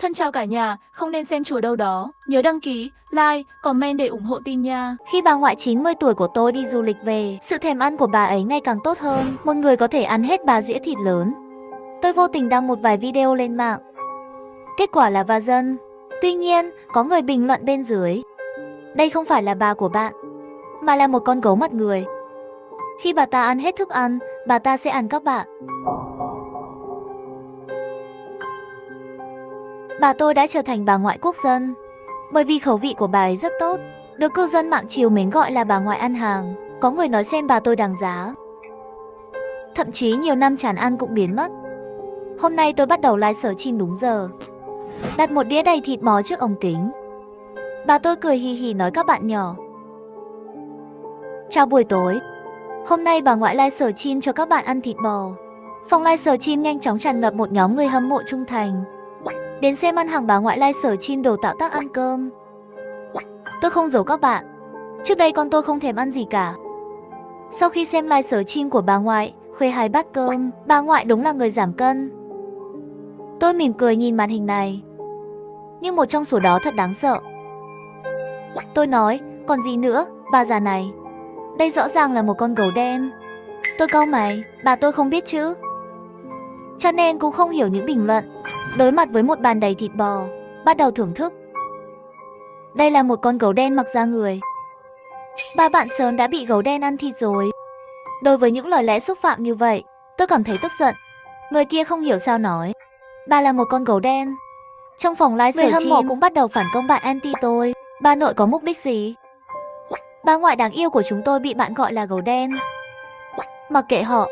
Thân chào cả nhà, không nên xem chùa đâu đó. Nhớ đăng ký, like, comment để ủng hộ team nha. Khi bà ngoại 90 tuổi của tôi đi du lịch về, sự thèm ăn của bà ấy ngày càng tốt hơn. Một người có thể ăn hết 3 dĩa thịt lớn. Tôi vô tình đăng một vài video lên mạng. Kết quả là va dân. Tuy nhiên, có người bình luận bên dưới. Đây không phải là bà của bạn, mà là một con gấu mặt người. Khi bà ta ăn hết thức ăn, bà ta sẽ ăn các bạn. Bà tôi đã trở thành bà ngoại quốc dân, bởi vì khẩu vị của bà ấy rất tốt, được cư dân mạng trìu mến gọi là bà ngoại ăn hàng. Có người nói xem bà tôi đáng giá. Thậm chí nhiều năm chán ăn cũng biến mất. Hôm nay tôi bắt đầu livestream đúng giờ, đặt một đĩa đầy thịt bò trước ống kính. Bà tôi cười hì hì nói các bạn nhỏ. Chào buổi tối. Hôm nay bà ngoại livestream cho các bạn ăn thịt bò. Phòng livestream nhanh chóng tràn ngập một nhóm người hâm mộ trung thành. Đến xem ăn hàng bà ngoại livestream đồ tạo tác ăn cơm. Tôi không giấu các bạn, trước đây con tôi không thèm ăn gì cả. Sau khi xem livestream của bà ngoại, khuê 2 bát cơm, bà ngoại đúng là người giảm cân. Tôi mỉm cười nhìn màn hình này, nhưng một trong số đó thật đáng sợ. Tôi nói, còn gì nữa, bà già này. Đây rõ ràng là một con gấu đen. Tôi cau mày, bà tôi không biết chữ, cho nên cũng không hiểu những bình luận. Đối mặt với một bàn đầy thịt bò, bắt đầu thưởng thức. Đây là một con gấu đen mặc da người. Ba bạn sớm đã bị gấu đen ăn thịt rồi. Đối với những lời lẽ xúc phạm như vậy, tôi cảm thấy tức giận. Người kia không hiểu sao nói, bà là một con gấu đen. Trong phòng livestream, người hâm mộ cũng bắt đầu phản công bạn anti tôi. Bà nội có mục đích gì? Bà ngoại đáng yêu của chúng tôi bị bạn gọi là gấu đen. Mặc kệ họ,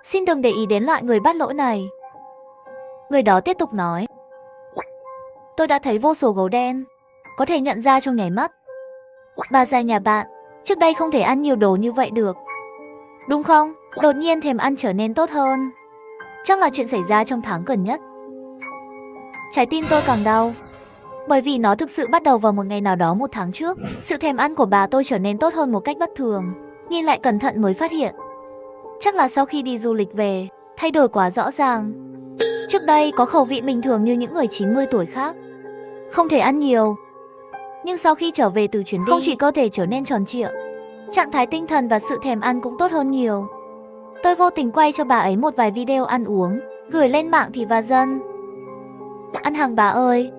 xin đừng để ý đến loại người bắt lỗi này. Người đó tiếp tục nói, tôi đã thấy vô số gấu đen, có thể nhận ra trong nháy mắt. Bà già nhà bạn, trước đây không thể ăn nhiều đồ như vậy được, đúng không? Đột nhiên thèm ăn trở nên tốt hơn. Chắc là chuyện xảy ra trong tháng gần nhất. Trái tim tôi càng đau, bởi vì nó thực sự bắt đầu vào một ngày nào đó 1 tháng trước. Sự thèm ăn của bà tôi trở nên tốt hơn một cách bất thường. Nhìn lại cẩn thận mới phát hiện, chắc là sau khi đi du lịch về, thay đổi quá rõ ràng. Trước đây có khẩu vị bình thường như những người 90 tuổi khác, không thể ăn nhiều. Nhưng sau khi trở về từ chuyến đi, không chỉ cơ thể trở nên tròn trịa, trạng thái tinh thần và sự thèm ăn cũng tốt hơn nhiều. Tôi vô tình quay cho bà ấy một vài video ăn uống, gửi lên mạng thì va dân. Ăn hàng bà ơi,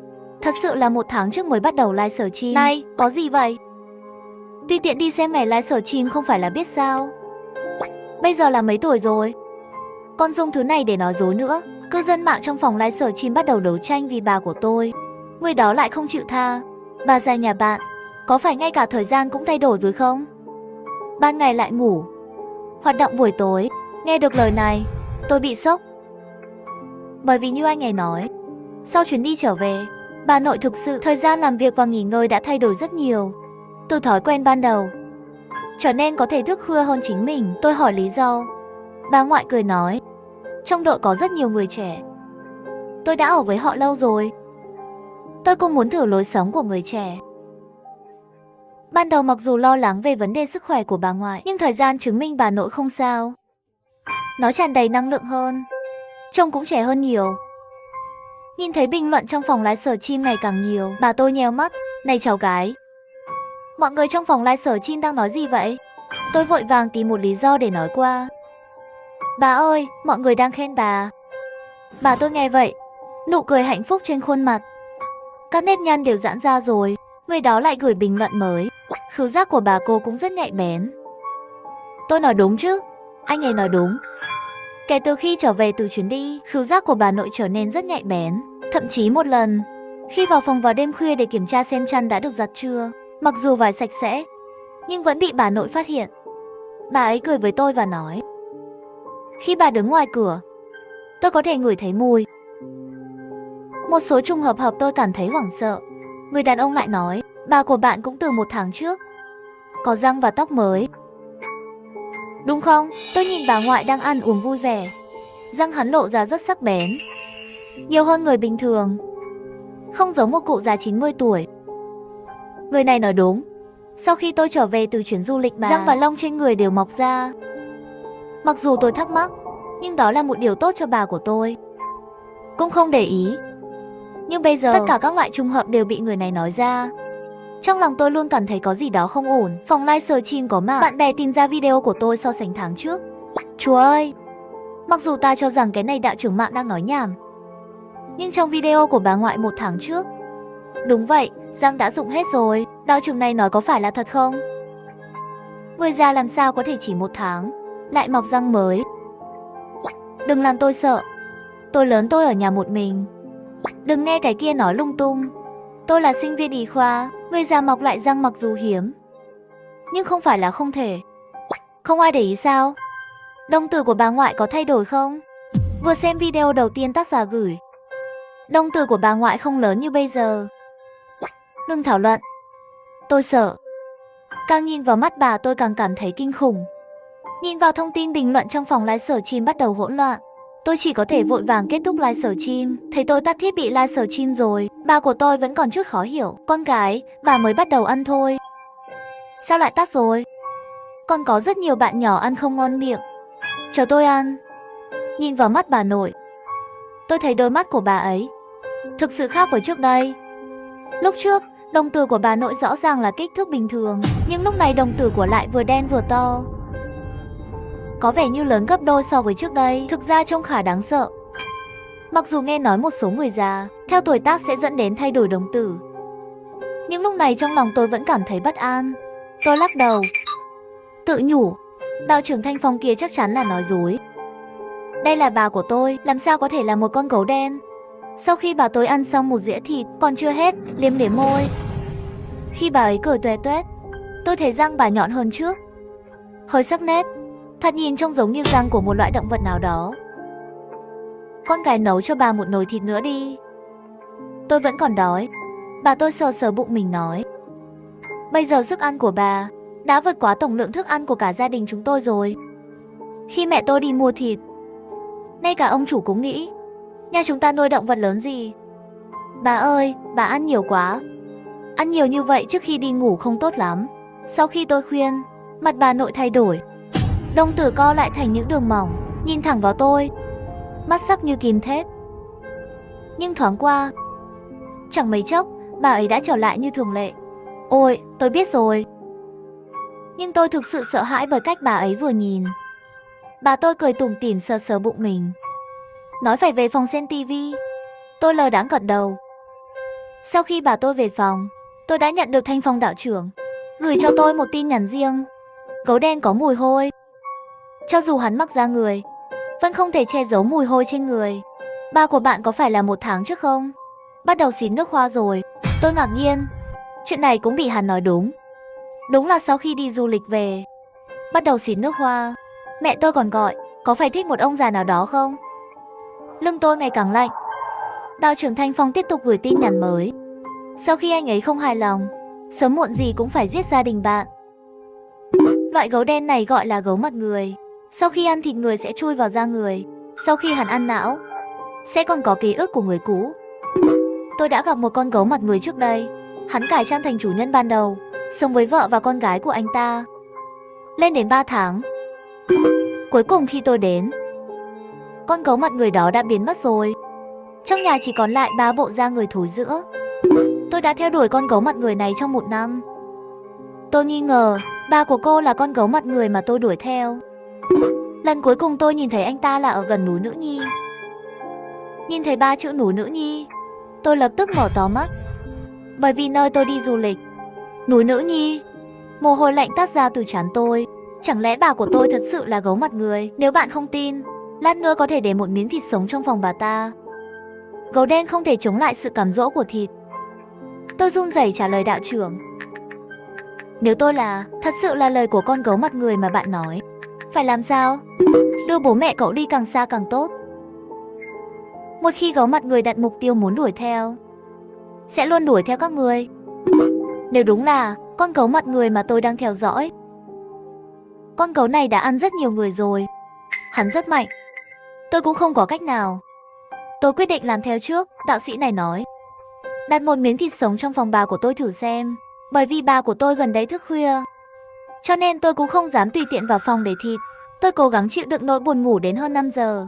thật sự là 1 tháng trước mới bắt đầu livestream. Này, có gì vậy? Tuy tiện đi xem ngày livestream không phải là biết sao. Bây giờ là mấy tuổi rồi? Con dùng thứ này để nói dối nữa. Cư dân mạng trong phòng livestream bắt đầu đấu tranh vì bà của tôi. Người đó lại không chịu tha. Bà già nhà bạn, có phải ngay cả thời gian cũng thay đổi rồi không? Ban ngày lại ngủ, hoạt động buổi tối. Nghe được lời này, tôi bị sốc. Bởi vì như anh ấy nói, sau chuyến đi trở về, bà nội thực sự thời gian làm việc và nghỉ ngơi đã thay đổi rất nhiều. Từ thói quen ban đầu, trở nên có thể thức khuya hơn chính mình. Tôi hỏi lý do. Bà ngoại cười nói, trong đội có rất nhiều người trẻ, tôi đã ở với họ lâu rồi. Tôi cũng muốn thử lối sống của người trẻ. Ban đầu mặc dù lo lắng về vấn đề sức khỏe của bà ngoại, nhưng thời gian chứng minh bà nội không sao. Nó tràn đầy năng lượng hơn, trông cũng trẻ hơn nhiều. Nhìn thấy bình luận trong phòng livestream ngày càng nhiều, bà tôi nheo mắt. Này cháu gái, mọi người trong phòng livestream đang nói gì vậy? Tôi vội vàng tìm một lý do để nói qua. Bà ơi, mọi người đang khen bà. Bà tôi nghe vậy, nụ cười hạnh phúc trên khuôn mặt, các nếp nhăn đều giãn ra rồi. Người đó lại gửi bình luận mới. Khứu giác của bà cô cũng rất nhạy bén. Tôi nói đúng chứ? Anh ấy nói đúng. Kể từ khi trở về từ chuyến đi, khứu giác của bà nội trở nên rất nhạy bén. Thậm chí một lần, khi vào phòng vào đêm khuya để kiểm tra xem chăn đã được giặt chưa, mặc dù vải sạch sẽ, nhưng vẫn bị bà nội phát hiện. Bà ấy cười với tôi và nói, khi bà đứng ngoài cửa, tôi có thể ngửi thấy mùi. Một số trùng hợp tôi cảm thấy hoảng sợ. Người đàn ông lại nói, bà của bạn cũng từ 1 tháng trước, có răng và tóc mới. Đúng không? Tôi nhìn bà ngoại đang ăn uống vui vẻ. Răng hắn lộ ra rất sắc bén, nhiều hơn người bình thường, không giống một cụ già 90 tuổi. Người này nói đúng. Sau khi tôi trở về từ chuyến du lịch, răng và lông trên người đều mọc ra. Mặc dù tôi thắc mắc, nhưng đó là một điều tốt cho bà của tôi. Cũng không để ý. Nhưng bây giờ tất cả các loại trùng hợp đều bị người này nói ra. Trong lòng tôi luôn cảm thấy có gì đó không ổn. Phòng livestream có mạng, bạn bè tìm ra video của tôi so sánh tháng trước. Chúa ơi! Mặc dù ta cho rằng cái này đạo trưởng mạng đang nói nhảm, nhưng trong video của bà ngoại 1 tháng trước, đúng vậy, răng đã rụng hết rồi. Đạo trưởng này nói có phải là thật không? Người già làm sao có thể chỉ 1 tháng lại mọc răng mới? Đừng làm tôi sợ. Tôi lớn, tôi ở nhà một mình. Đừng nghe cái kia nói lung tung. Tôi là sinh viên y khoa. Người già mọc lại răng mặc dù hiếm, nhưng không phải là không thể. Không ai để ý sao? Đồng tử của bà ngoại có thay đổi không? Vừa xem video đầu tiên tác giả gửi, đồng tử của bà ngoại không lớn như bây giờ. Ngừng thảo luận. Tôi sợ. Càng nhìn vào mắt bà tôi càng cảm thấy kinh khủng. Nhìn vào thông tin bình luận trong phòng livestream bắt đầu hỗn loạn. Tôi chỉ có thể vội vàng kết thúc livestream. Thấy tôi tắt thiết bị livestream rồi, bà của tôi vẫn còn chút khó hiểu. Con gái, bà mới bắt đầu ăn thôi. Sao lại tắt rồi? Còn có rất nhiều bạn nhỏ ăn không ngon miệng. Chờ tôi ăn. Nhìn vào mắt bà nội, tôi thấy đôi mắt của bà ấy thực sự khác với trước đây. Lúc trước, đồng tử của bà nội rõ ràng là kích thước bình thường, nhưng lúc này đồng tử của lại vừa đen vừa to. Có vẻ như lớn gấp đôi so với trước đây, thực ra trông khá đáng sợ. Mặc dù nghe nói một số người già, theo tuổi tác sẽ dẫn đến thay đổi đồng tử, nhưng lúc này trong lòng tôi vẫn cảm thấy bất an. Tôi lắc đầu, tự nhủ, đạo trưởng Thanh Phong kia chắc chắn là nói dối. Đây là bà của tôi, làm sao có thể là một con gấu đen? Sau khi bà tôi ăn xong một dĩa thịt, còn chưa hết, liếm môi. Khi bà ấy cười tuét tuét, tôi thấy răng bà nhọn hơn trước, hơi sắc nét, thật nhìn trông giống như răng của một loại động vật nào đó. Con gái nấu cho bà một nồi thịt nữa đi. Tôi vẫn còn đói. Bà tôi sờ sờ bụng mình nói, bây giờ sức ăn của bà đã vượt quá tổng lượng thức ăn của cả gia đình chúng tôi rồi. Khi mẹ tôi đi mua thịt, ngay cả ông chủ cũng nghĩ, nhà chúng ta nuôi động vật lớn gì. Bà ơi, bà ăn nhiều quá. Ăn nhiều như vậy trước khi đi ngủ không tốt lắm. Sau khi tôi khuyên, mặt bà nội thay đổi. Đồng tử co lại thành những đường mỏng, nhìn thẳng vào tôi, mắt sắc như kim thép. Nhưng thoáng qua, chẳng mấy chốc, bà ấy đã trở lại như thường lệ. Ôi, tôi biết rồi. Nhưng tôi thực sự sợ hãi bởi cách bà ấy vừa nhìn. Bà tôi cười tủm tỉm sờ sờ bụng mình, nói phải về phòng xem tivi. Tôi lờ đãng gật đầu. Sau khi bà tôi về phòng, tôi đã nhận được Thanh Phong đạo trưởng gửi cho tôi một tin nhắn riêng. Gấu đen có mùi hôi. Cho dù hắn mặc da người, vẫn không thể che giấu mùi hôi trên người. Ba của bạn có phải là 1 tháng trước không? Bắt đầu xịt nước hoa rồi. Tôi ngạc nhiên. Chuyện này cũng bị hắn nói đúng. Đúng là sau khi đi du lịch về, bắt đầu xịt nước hoa. Mẹ tôi còn gọi, có phải thích một ông già nào đó không? Lưng tôi ngày càng lạnh. Đạo trưởng Thanh Phong tiếp tục gửi tin nhắn mới. Sau khi anh ấy không hài lòng, sớm muộn gì cũng phải giết gia đình bạn. Loại gấu đen này gọi là gấu mặt người. Sau khi ăn thịt người sẽ chui vào da người. Sau khi hắn ăn não, sẽ còn có ký ức của người cũ. Tôi đã gặp một con gấu mặt người trước đây. Hắn cải trang thành chủ nhân ban đầu, sống với vợ và con gái của anh ta lên đến 3 tháng. Cuối cùng khi tôi đến, con gấu mặt người đó đã biến mất rồi. Trong nhà chỉ còn lại 3 bộ da người thối rữa. Tôi đã theo đuổi con gấu mặt người này trong 1 năm. Tôi nghi ngờ bà của cô là con gấu mặt người mà tôi đuổi theo. Lần cuối cùng tôi nhìn thấy anh ta là ở gần núi Nữ Nhi. Nhìn thấy 3 chữ núi Nữ Nhi, tôi lập tức mở to mắt. Bởi vì nơi tôi đi du lịch, núi Nữ Nhi. Mồ hôi lạnh toát ra từ trán tôi. Chẳng lẽ bà của tôi thật sự là gấu mặt người? Nếu bạn không tin, lát nữa có thể để một miếng thịt sống trong phòng bà ta. Gấu đen không thể chống lại sự cám dỗ của thịt. Tôi run rẩy trả lời đạo trưởng. Nếu tôi thật sự là lời của con gấu mặt người mà bạn nói, phải làm sao? Đưa bố mẹ cậu đi càng xa càng tốt. Một khi gấu mặt người đặt mục tiêu muốn đuổi theo, sẽ luôn đuổi theo các người. Nếu đúng là con gấu mặt người mà tôi đang theo dõi, con gấu này đã ăn rất nhiều người rồi. Hắn rất mạnh. Tôi cũng không có cách nào. Tôi quyết định làm theo trước, đạo sĩ này nói. Đặt một miếng thịt sống trong phòng bà của tôi thử xem. Bởi vì bà của tôi gần đấy thức khuya, cho nên tôi cũng không dám tùy tiện vào phòng để thịt. Tôi cố gắng chịu đựng nỗi buồn ngủ đến hơn 5 giờ.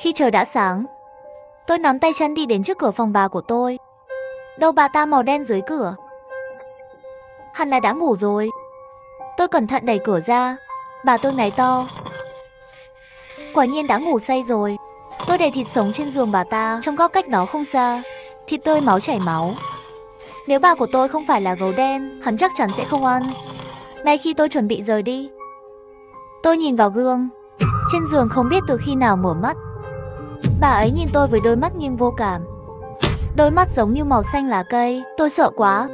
Khi trời đã sáng, Tôi nắm tay chân đi đến trước cửa phòng bà của tôi. Đầu bà ta màu đen dưới cửa. Hẳn là đã ngủ rồi. Tôi cẩn thận đẩy cửa ra. Bà tôi ngáy to. Quả nhiên đã ngủ say rồi. Tôi để thịt sống trên giường bà ta, trong góc cách đó không xa. Thịt tươi máu chảy máu. Nếu bà của tôi không phải là gấu đen, hắn chắc chắn sẽ không ăn. Ngay khi tôi chuẩn bị rời đi, tôi nhìn vào gương. Trên giường không biết từ khi nào mở mắt. Bà ấy nhìn tôi với đôi mắt nghiêng vô cảm. Đôi mắt giống như màu xanh lá cây. Tôi sợ quá.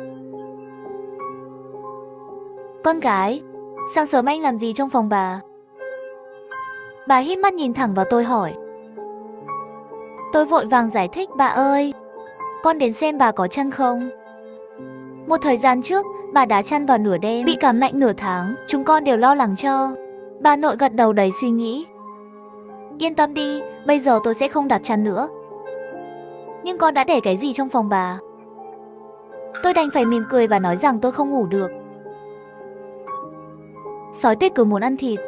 Con gái, sáng sớm anh làm gì trong phòng bà? Bà híp mắt nhìn thẳng vào tôi hỏi. Tôi vội vàng giải thích, bà ơi, con đến xem bà có chăn không. Một thời gian trước, bà đá chăn vào nửa đêm, bị cảm lạnh nửa tháng, chúng con đều lo lắng cho. Bà nội gật đầu đầy suy nghĩ. Yên tâm đi, bây giờ tôi sẽ không đạp chăn nữa. Nhưng con đã để cái gì trong phòng bà? Tôi đành phải mỉm cười và nói rằng tôi không ngủ được. Sói tuyết cứ muốn ăn thịt.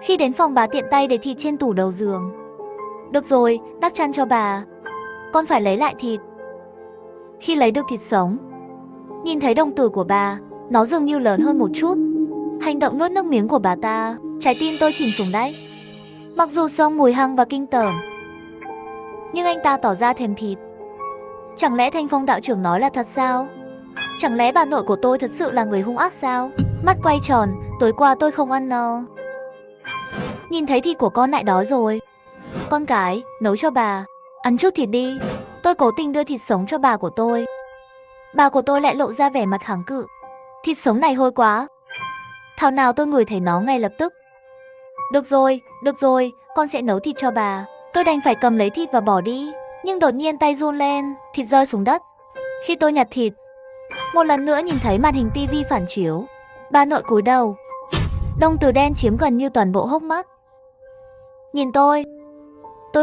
Khi đến phòng bà tiện tay để thịt trên tủ đầu giường. Được rồi, đắp chăn cho bà. Con phải lấy lại thịt. Khi lấy được thịt sống, nhìn thấy đồng tử của bà, nó dường như lớn hơn một chút. Hành động nuốt nước miếng của bà ta, trái tim tôi chìm xuống đáy. Mặc dù sông mùi hăng và kinh tởm, nhưng anh ta tỏ ra thèm thịt. Chẳng lẽ Thanh Phong đạo trưởng nói là thật sao? Chẳng lẽ bà nội của tôi thật sự là người hung ác sao? Mắt quay tròn, tối qua tôi không ăn no. Nhìn thấy thịt của con lại đói rồi. Con cái, nấu cho bà, ăn chút thịt đi. Tôi cố tình đưa thịt sống cho bà của tôi. Bà của tôi lại lộ ra vẻ mặt kháng cự. Thịt sống này hôi quá. Thảo nào tôi ngửi thấy nó ngay lập tức. Được rồi, con sẽ nấu thịt cho bà. Tôi đành phải cầm lấy thịt và bỏ đi. Nhưng đột nhiên tay run lên, thịt rơi xuống đất. Khi tôi nhặt thịt, một lần nữa nhìn thấy màn hình tivi phản chiếu. Bà nội cúi đầu, đồng tử đen chiếm gần như toàn bộ hốc mắt. Nhìn tôi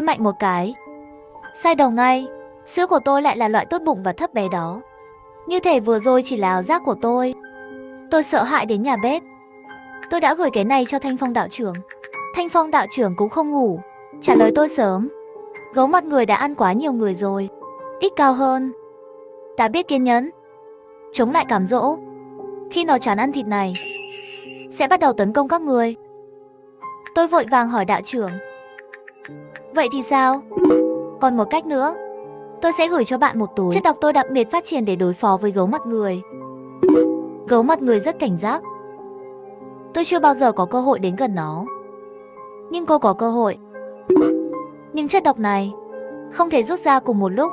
mạnh một cái. Sai đầu ngay, sữa của tôi lại là loại tốt bụng và thấp bé đó. Như thể vừa rồi chỉ là ảo giác của tôi. Tôi sợ hãi đến nhà bếp. Tôi đã gửi cái này cho Thanh Phong đạo trưởng. Thanh Phong đạo trưởng cũng không ngủ, trả lời tôi sớm. Gấu mặt người đã ăn quá nhiều người rồi. Ít cao hơn. Ta biết kiên nhẫn, chống lại cám dỗ. Khi nó chán ăn thịt này, sẽ bắt đầu tấn công các người. Tôi vội vàng hỏi đạo trưởng. Vậy thì sao? Còn một cách nữa. Tôi sẽ gửi cho bạn một túi chất độc tôi đặc biệt phát triển để đối phó với gấu mặt người. Gấu mặt người rất cảnh giác. Tôi chưa bao giờ có cơ hội đến gần nó. Nhưng cô có cơ hội. Nhưng chất độc này không thể rút ra cùng một lúc,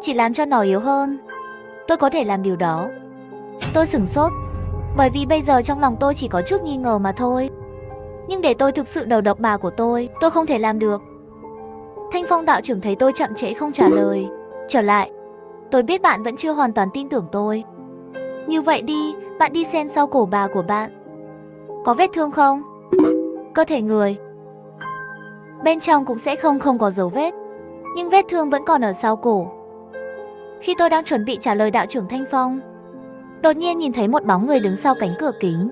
chỉ làm cho nó yếu hơn. Tôi có thể làm điều đó. Tôi sửng sốt, bởi vì bây giờ trong lòng tôi chỉ có chút nghi ngờ mà thôi. Nhưng để tôi thực sự đầu độc bà của tôi không thể làm được. Thanh Phong đạo trưởng thấy tôi chậm trễ không trả lời. Trở lại, tôi biết bạn vẫn chưa hoàn toàn tin tưởng tôi. Như vậy đi, bạn đi xem sau cổ bà của bạn. Có vết thương không? Cơ thể người bên trong cũng sẽ không có dấu vết, nhưng vết thương vẫn còn ở sau cổ. Khi tôi đang chuẩn bị trả lời đạo trưởng Thanh Phong, đột nhiên nhìn thấy một bóng người đứng sau cánh cửa kính.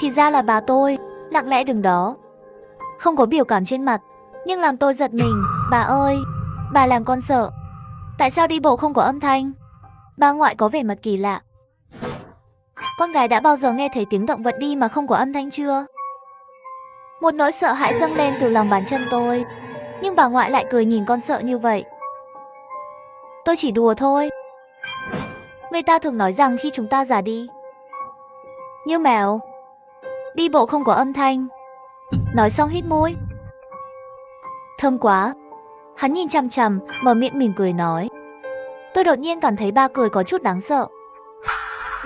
Thì ra là bà tôi, lặng lẽ đứng đó, không có biểu cảm trên mặt, nhưng làm tôi giật mình. Bà ơi, bà làm con sợ. Tại sao đi bộ không có âm thanh? Bà ngoại có vẻ mặt kỳ lạ. Con gái đã bao giờ nghe thấy tiếng động vật đi mà không có âm thanh chưa? Một nỗi sợ hãi dâng lên từ lòng bàn chân tôi. Nhưng bà ngoại lại cười nhìn con sợ như vậy. Tôi chỉ đùa thôi. Người ta thường nói rằng khi chúng ta già đi, như mèo, đi bộ không có âm thanh. Nói xong hít mũi. Thơm quá. Hắn nhìn chằm chằm, mở miệng mỉm cười nói. Tôi đột nhiên cảm thấy ba cười có chút đáng sợ.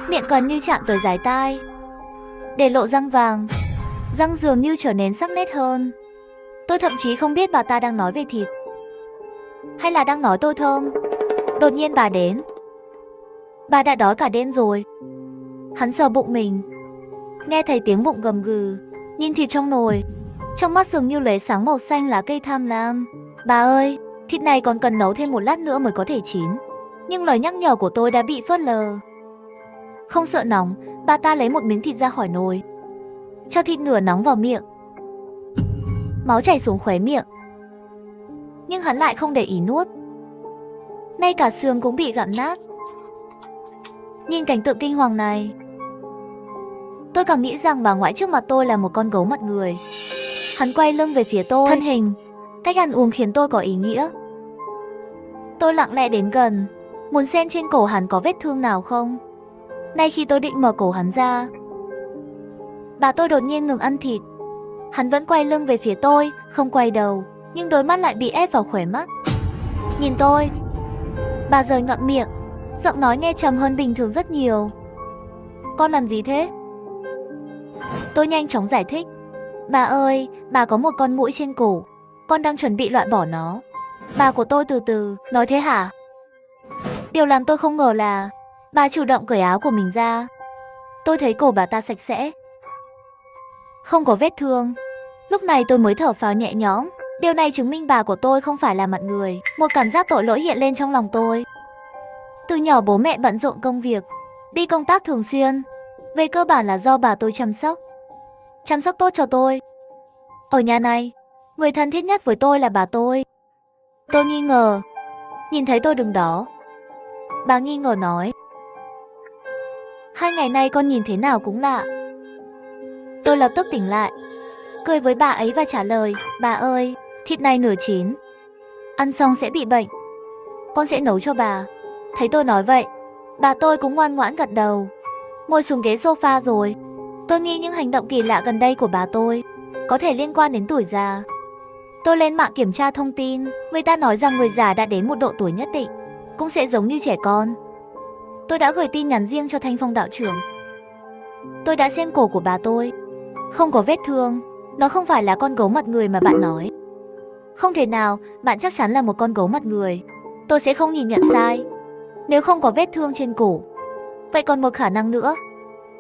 Miệng gần như chạm tới dái tai, để lộ răng vàng. Răng dường như trở nên sắc nét hơn. Tôi thậm chí không biết bà ta đang nói về thịt hay là đang nói tôi thơm. Đột nhiên bà đến. Bà đã đói cả đêm rồi. Hắn sờ bụng mình, nghe thấy tiếng bụng gầm gừ, nhìn thịt trong nồi, trong mắt dường như lóe sáng màu xanh lá cây tham lam. Bà ơi, thịt này còn cần nấu thêm một lát nữa mới có thể chín. Nhưng lời nhắc nhở của tôi đã bị phớt lờ. Không sợ nóng, bà ta lấy một miếng thịt ra khỏi nồi, cho thịt nửa nóng vào miệng. Máu chảy xuống khóe miệng. nhưng hắn lại không để ý nuốt. Ngay cả xương cũng bị gặm nát. Nhìn cảnh tượng kinh hoàng này, tôi càng nghĩ rằng bà ngoại trước mặt tôi là một con gấu mặt người. Hắn quay lưng về phía tôi, thân hình, cách ăn uống khiến tôi có ý nghĩa. Tôi lặng lẽ đến gần, muốn xem trên cổ hắn có vết thương nào không. Ngay khi tôi định mở cổ hắn ra, bà tôi đột nhiên ngừng ăn thịt. Hắn vẫn quay lưng về phía tôi, không quay đầu, nhưng đôi mắt lại bị ép vào khóe mắt. Nhìn tôi, bà rời ngậm miệng, giọng nói nghe trầm hơn bình thường rất nhiều. Con làm gì thế? Tôi nhanh chóng giải thích. Bà ơi, bà có một con muỗi trên cổ, con đang chuẩn bị loại bỏ nó. Bà của tôi từ từ, nói thế hả? Điều làm tôi không ngờ là bà chủ động cởi áo của mình ra. Tôi thấy cổ bà ta sạch sẽ, không có vết thương. Lúc này tôi mới thở phào nhẹ nhõm. Điều này chứng minh bà của tôi không phải là mặt người. Một cảm giác tội lỗi hiện lên trong lòng tôi. Từ nhỏ bố mẹ bận rộn công việc, đi công tác thường xuyên. Về cơ bản là do bà tôi chăm sóc tốt cho tôi. Ở nhà này, người thân thiết nhất với tôi là bà tôi. Tôi nghi ngờ, nhìn thấy tôi đứng đó. Bà nghi ngờ nói, 2 ngày nay con nhìn thế nào cũng lạ. Tôi lập tức tỉnh lại, cười với bà ấy và trả lời, bà ơi, thịt này nửa chín, ăn xong sẽ bị bệnh, con sẽ nấu cho bà. Thấy tôi nói vậy, bà tôi cũng ngoan ngoãn gật đầu, ngồi xuống ghế sofa rồi. Tôi nghĩ những hành động kỳ lạ gần đây của bà tôi có thể liên quan đến tuổi già. Tôi lên mạng kiểm tra thông tin, người ta nói rằng người già đã đến một độ tuổi nhất định cũng sẽ giống như trẻ con. Tôi đã gửi tin nhắn riêng cho Thanh Phong đạo trưởng. Tôi đã xem cổ của bà tôi, không có vết thương. Nó không phải là con gấu mặt người mà bạn nói. Không thể nào, bạn chắc chắn là một con gấu mặt người. Tôi sẽ không nhìn nhận sai. Nếu không có vết thương trên cổ, vậy còn một khả năng nữa,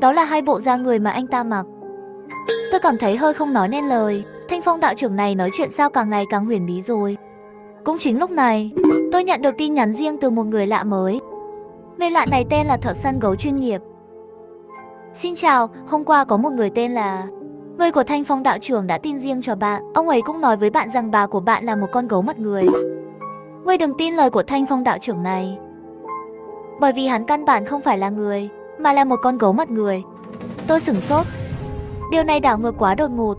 đó là 2 bộ da người mà anh ta mặc. Tôi cảm thấy hơi không nói nên lời. Thanh Phong đạo trưởng này nói chuyện sao càng ngày càng huyền bí rồi. Cũng chính lúc này, tôi nhận được tin nhắn riêng từ một người lạ mới. Người lạ này tên là thợ săn gấu chuyên nghiệp. Xin chào, hôm qua có một người tên là... Người của Thanh Phong đạo trưởng đã tin riêng cho bạn. Ông ấy cũng nói với bạn rằng bà của bạn là một con gấu mặt người. Ngươi đừng tin lời của Thanh Phong đạo trưởng này, bởi vì hắn căn bản không phải là người, mà là một con gấu mặt người. Tôi sửng sốt. Điều này đảo ngược quá đột ngột.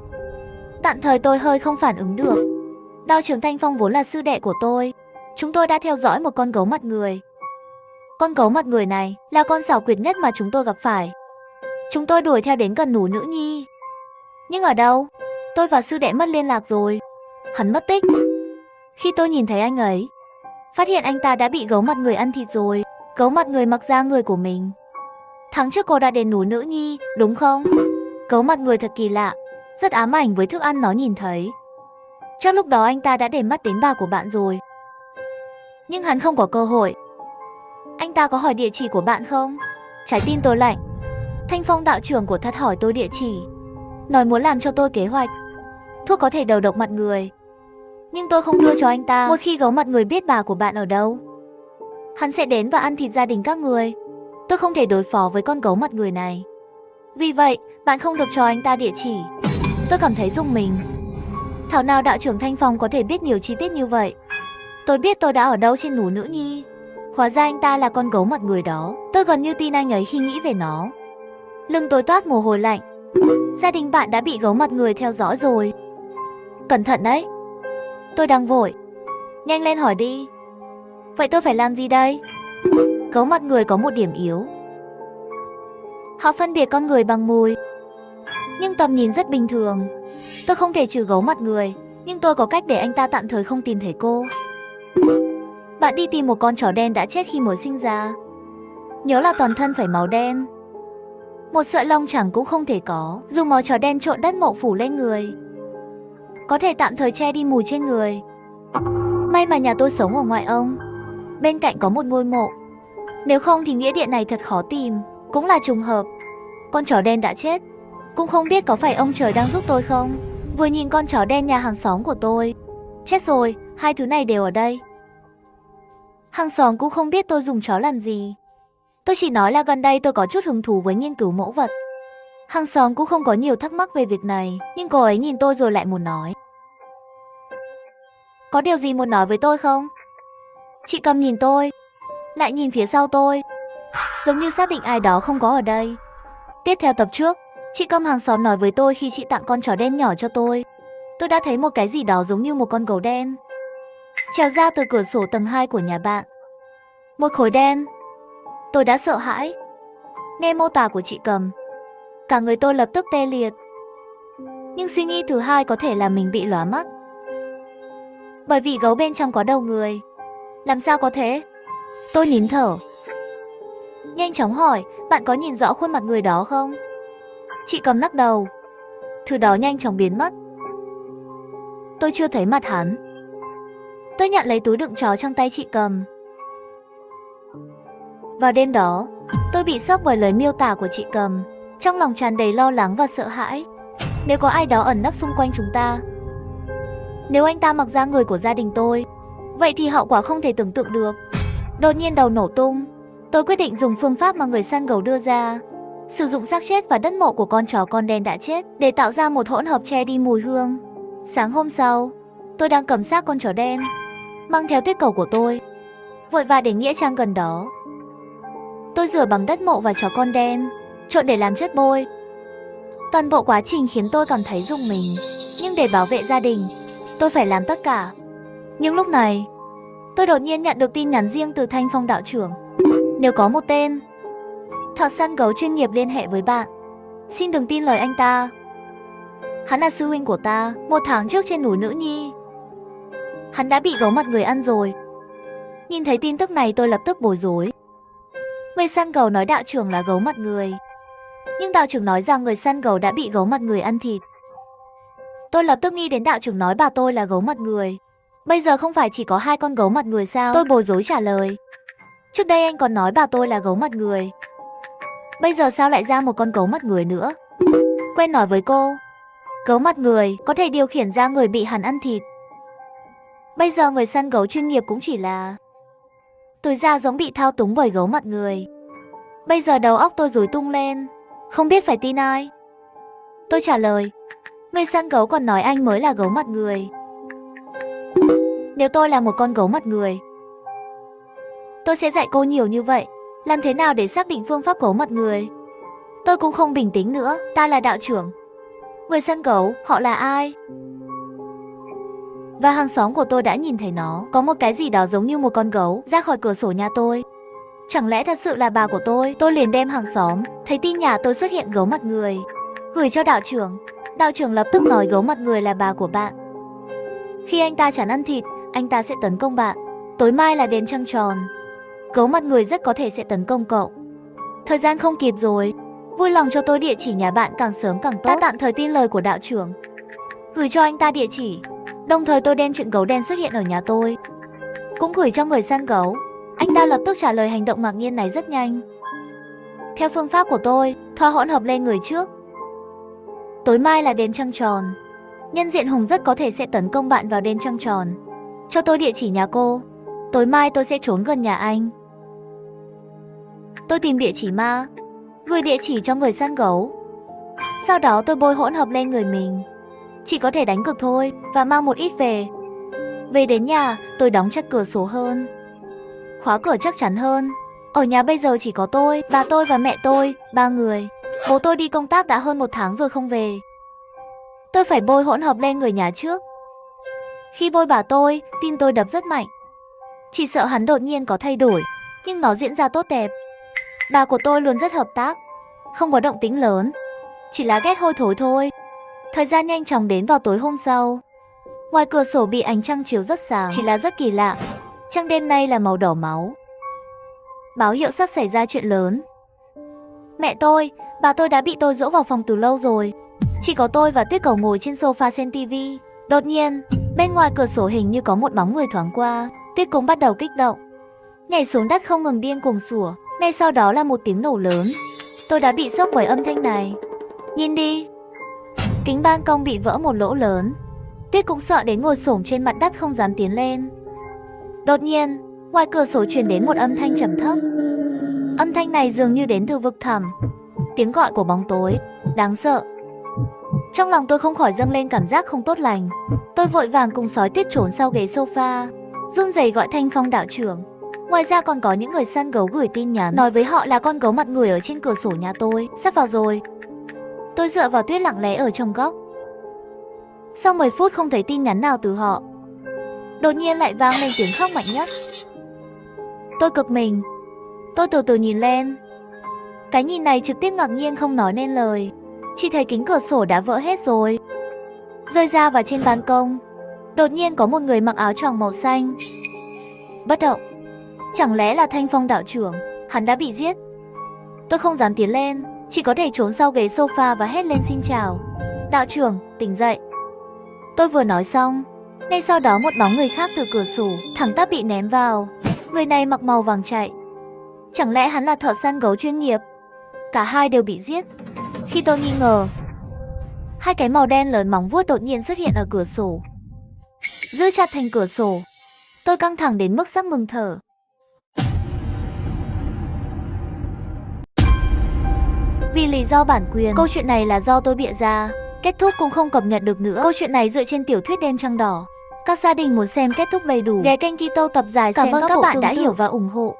Tạm thời tôi hơi không phản ứng được. Đạo trưởng Thanh Phong vốn là sư đệ của tôi. Chúng tôi đã theo dõi một con gấu mặt người. Con gấu mặt người này là con xảo quyệt nhất mà chúng tôi gặp phải. Chúng tôi đuổi theo đến gần núi Nữ Nhi. Nhưng ở đâu? Tôi và sư đệ mất liên lạc rồi. Hắn mất tích. Khi tôi nhìn thấy anh ấy, phát hiện anh ta đã bị gấu mặt người ăn thịt rồi. Gấu mặt người mặc da người của mình. Tháng trước cô đã đến núi Nữ Nhi, đúng không? Gấu mặt người thật kỳ lạ, rất ám ảnh với thức ăn nó nhìn thấy. Chắc lúc đó anh ta đã để mắt đến bà của bạn rồi. Nhưng hắn không có cơ hội. Anh ta có hỏi địa chỉ của bạn không? Trái tim tôi lạnh. Thanh Phong đạo trưởng của thật hỏi tôi địa chỉ, nói muốn làm cho tôi kế hoạch thuốc có thể đầu độc mặt người. Nhưng tôi không đưa cho anh ta. Một khi gấu mặt người biết bà của bạn ở đâu, hắn sẽ đến và ăn thịt gia đình các người. Tôi không thể đối phó với con gấu mặt người này. Vì vậy, bạn không được cho anh ta địa chỉ. Tôi cảm thấy rùng mình. Thảo nào đạo trưởng Thanh Phong có thể biết nhiều chi tiết như vậy. Tôi biết tôi đã ở đâu trên núi Nữ Nhi. Hóa ra anh ta là con gấu mặt người đó. Tôi gần như tin anh ấy khi nghĩ về nó. Lưng tôi toát mồ hôi lạnh. Gia đình bạn đã bị gấu mặt người theo dõi rồi. Cẩn thận đấy. Tôi đang vội. Nhanh lên hỏi đi. Vậy tôi phải làm gì đây? Gấu mặt người có một điểm yếu. Họ phân biệt con người bằng mùi. Nhưng tầm nhìn rất bình thường. Tôi không thể trừ gấu mặt người, nhưng tôi có cách để anh ta tạm thời không tìm thấy cô. Bạn đi tìm một con chó đen đã chết khi mới sinh ra. Nhớ là toàn thân phải màu đen. Một sợi lông chẳng cũng không thể có. Dùng máu chó đen trộn đất mộ phủ lên người, có thể tạm thời che đi mùi trên người. May mà nhà tôi sống ở ngoại ông, bên cạnh có một ngôi mộ. Nếu không thì nghĩa địa này thật khó tìm. Cũng là trùng hợp, con chó đen đã chết. Cũng không biết có phải ông trời đang giúp tôi không. Vừa nhìn con chó đen nhà hàng xóm của tôi. Chết rồi, 2 thứ này đều ở đây. Hàng xóm cũng không biết tôi dùng chó làm gì. Tôi chỉ nói là gần đây tôi có chút hứng thú với nghiên cứu mẫu vật. Hàng xóm cũng không có nhiều thắc mắc về việc này, nhưng cô ấy nhìn tôi rồi lại muốn nói. có điều gì muốn nói với tôi không? Chị Cầm nhìn tôi, lại nhìn phía sau tôi, giống như xác định ai đó không có ở đây. Tiếp theo tập trước, chị Cầm hàng xóm nói với tôi khi chị tặng con chó đen nhỏ cho tôi đã thấy một cái gì đó giống như một con gấu đen trèo ra từ cửa sổ tầng 2 của nhà bạn. Một khối đen. Tôi đã sợ hãi. Nghe mô tả của chị Cầm, cả người tôi lập tức tê liệt. Nhưng suy nghĩ thứ hai có thể là mình bị lóa mắt. Bởi vì gấu bên trong có đầu người. Làm sao có thế? Tôi nín thở. Nhanh chóng hỏi, bạn có nhìn rõ khuôn mặt người đó không? Chị Cầm lắc đầu. Thứ đó nhanh chóng biến mất. Tôi chưa thấy mặt hắn. Tôi nhận lấy túi đựng chó trong tay chị Cầm. Vào đêm đó, tôi bị sốc bởi lời miêu tả của chị Cầm. Trong lòng tràn đầy lo lắng và sợ hãi. Nếu có ai đó ẩn nấp xung quanh chúng ta, nếu anh ta mặc da người của gia đình tôi, vậy thì hậu quả không thể tưởng tượng được. Đột nhiên đầu nổ tung. Tôi quyết định dùng phương pháp mà người săn gấu đưa ra, sử dụng xác chết và đất mộ của con chó con đen đã chết để tạo ra một hỗn hợp che đi mùi hương. Sáng hôm sau, tôi đang cầm xác con chó đen, mang theo tuyết cầu của tôi, vội vã đến nghĩa trang gần đó. Tôi rửa bằng đất mộ và chó con đen, trộn để làm chất bôi. Toàn bộ quá trình khiến tôi cảm thấy rùng mình, nhưng để bảo vệ gia đình, tôi phải làm tất cả. Nhưng lúc này, tôi đột nhiên nhận được tin nhắn riêng từ Thanh Phong đạo trưởng. Nếu có một tên thợ săn gấu chuyên nghiệp liên hệ với bạn, xin đừng tin lời anh ta. Hắn là sư huynh của ta, 1 tháng trước trên núi Nữ Nhi. Hắn đã bị gấu mặt người ăn rồi. Nhìn thấy tin tức này tôi lập tức bối rối. Người săn gấu nói đạo trưởng là gấu mặt người, nhưng đạo trưởng nói rằng người săn gấu đã bị gấu mặt người ăn thịt. Tôi lập tức nghĩ đến đạo trưởng nói bà tôi là gấu mặt người. Bây giờ không phải chỉ có 2 con gấu mặt người sao? Tôi bối rối trả lời. Trước đây anh còn nói bà tôi là gấu mặt người. Bây giờ sao lại ra một con gấu mặt người nữa? Quên nói với cô, gấu mặt người có thể điều khiển ra người bị hắn ăn thịt. Bây giờ người săn gấu chuyên nghiệp cũng chỉ là tôi ra giống bị thao túng bởi gấu mặt người. Bây giờ đầu óc tôi rối tung lên, không biết phải tin ai. Tôi trả lời, người săn gấu còn nói anh mới là gấu mặt người. Nếu tôi là một con gấu mặt người, tôi sẽ dạy cô nhiều như vậy. Làm thế nào để xác định phương pháp gấu mặt người? Tôi cũng không bình tĩnh nữa. Ta là đạo trưởng. Người săn gấu, họ là ai? Và hàng xóm của tôi đã nhìn thấy nó, có một cái gì đó giống như một con gấu ra khỏi cửa sổ nhà tôi. Chẳng lẽ thật sự là bà của tôi? Tôi liền đem hàng xóm thấy tin nhà tôi xuất hiện gấu mặt người, gửi cho đạo trưởng. Đạo trưởng lập tức nói gấu mặt người là bà của bạn. Khi anh ta chẳng ăn thịt, anh ta sẽ tấn công bạn. Tối mai là đến trăng tròn, gấu mặt người rất có thể sẽ tấn công cậu. Thời gian không kịp rồi. Vui lòng cho tôi địa chỉ nhà bạn càng sớm càng tốt. Ta tạm thời tin lời của đạo trưởng, gửi cho anh ta địa chỉ. Đồng thời tôi đem chuyện gấu đen xuất hiện ở nhà tôi cũng gửi cho người săn gấu. Anh ta lập tức trả lời hành động ngạc nhiên này rất nhanh. Theo phương pháp của tôi, thoa hỗn hợp lên người trước. Tối mai là đêm trăng tròn, nhân diện hùng rất có thể sẽ tấn công bạn vào đêm trăng tròn. Cho tôi địa chỉ nhà cô. Tối mai tôi sẽ trốn gần nhà anh. Tôi tìm địa chỉ ma, gửi địa chỉ cho người săn gấu. Sau đó tôi bôi hỗn hợp lên người mình. Chỉ có thể đánh cược thôi và mang một ít về. Về đến nhà, tôi đóng chặt cửa sổ hơn, khóa cửa chắc chắn hơn. Ở nhà bây giờ chỉ có tôi, bà tôi và mẹ tôi, 3 người. Bố tôi đi công tác đã hơn 1 tháng rồi không về. Tôi phải bôi hỗn hợp lên người nhà trước. Khi bôi bà tôi, tim tôi đập rất mạnh. Chỉ sợ hắn đột nhiên có thay đổi, nhưng nó diễn ra tốt đẹp. Bà của tôi luôn rất hợp tác, không có động tĩnh lớn, chỉ là ghét hôi thối thôi. Thời gian nhanh chóng đến vào tối hôm sau. Ngoài cửa sổ bị ánh trăng chiếu rất sáng, chỉ là rất kỳ lạ. Trăng đêm nay là màu đỏ máu, báo hiệu sắp xảy ra chuyện lớn. Mẹ tôi, bà tôi đã bị tôi dỗ vào phòng từ lâu rồi. Chỉ có tôi và Tuyết Cầu ngồi trên sofa xem tivi. Đột nhiên, bên ngoài cửa sổ hình như có một bóng người thoáng qua. Tuyết cũng bắt đầu kích động, nhảy xuống đất không ngừng điên cuồng sủa. Ngay sau đó là một tiếng nổ lớn. Tôi đã bị sốc bởi âm thanh này. Nhìn đi, kính ban công bị vỡ một lỗ lớn. Tuyết cũng sợ đến ngồi xổm trên mặt đất không dám tiến lên. Đột nhiên, ngoài cửa sổ truyền đến một âm thanh trầm thấp. Âm thanh này dường như đến từ vực thẳm, tiếng gọi của bóng tối, đáng sợ. Trong lòng tôi không khỏi dâng lên cảm giác không tốt lành. Tôi vội vàng cùng Sói Tuyết trốn sau ghế sofa, run rẩy gọi Thanh Phong đạo trưởng. Ngoài ra còn có những người săn gấu gửi tin nhắn nói với họ là con gấu mặt người ở trên cửa sổ nhà tôi sắp vào rồi. Tôi dựa vào Tuyết lặng lẽ ở trong góc. Sau 10 phút không thấy tin nhắn nào từ họ, đột nhiên lại vang lên tiếng khóc mạnh nhất. Tôi cực mình. Tôi từ từ nhìn lên. Cái nhìn này trực tiếp ngạc nhiên không nói nên lời. Chỉ thấy kính cửa sổ đã vỡ hết rồi, rơi ra và trên ban công đột nhiên có một người mặc áo choàng màu xanh bất động. Chẳng lẽ là Thanh Phong đạo trưởng? Hắn đã bị giết. Tôi không dám tiến lên, chỉ có thể trốn sau ghế sofa và hét lên xin chào. Đạo trưởng, tỉnh dậy. Tôi vừa nói xong, ngay sau đó một bóng người khác từ cửa sổ thẳng tắp bị ném vào. Người này mặc màu vàng chạy. Chẳng lẽ hắn là thợ săn gấu chuyên nghiệp? Cả hai đều bị giết. Khi tôi nghi ngờ, hai cái màu đen lớn móng vuốt đột nhiên xuất hiện ở cửa sổ, giữ chặt thành cửa sổ. Tôi căng thẳng đến mức sắp ngừng thở. Vì lý do bản quyền, câu chuyện này là do tôi bịa ra. Kết thúc cũng không cập nhật được nữa. Câu chuyện này dựa trên tiểu thuyết Đêm Trăng Đỏ. Các gia đình muốn xem kết thúc đầy đủ, ghé kênh Kito tập dài. Cảm ơn các bạn đã hiểu và ủng hộ.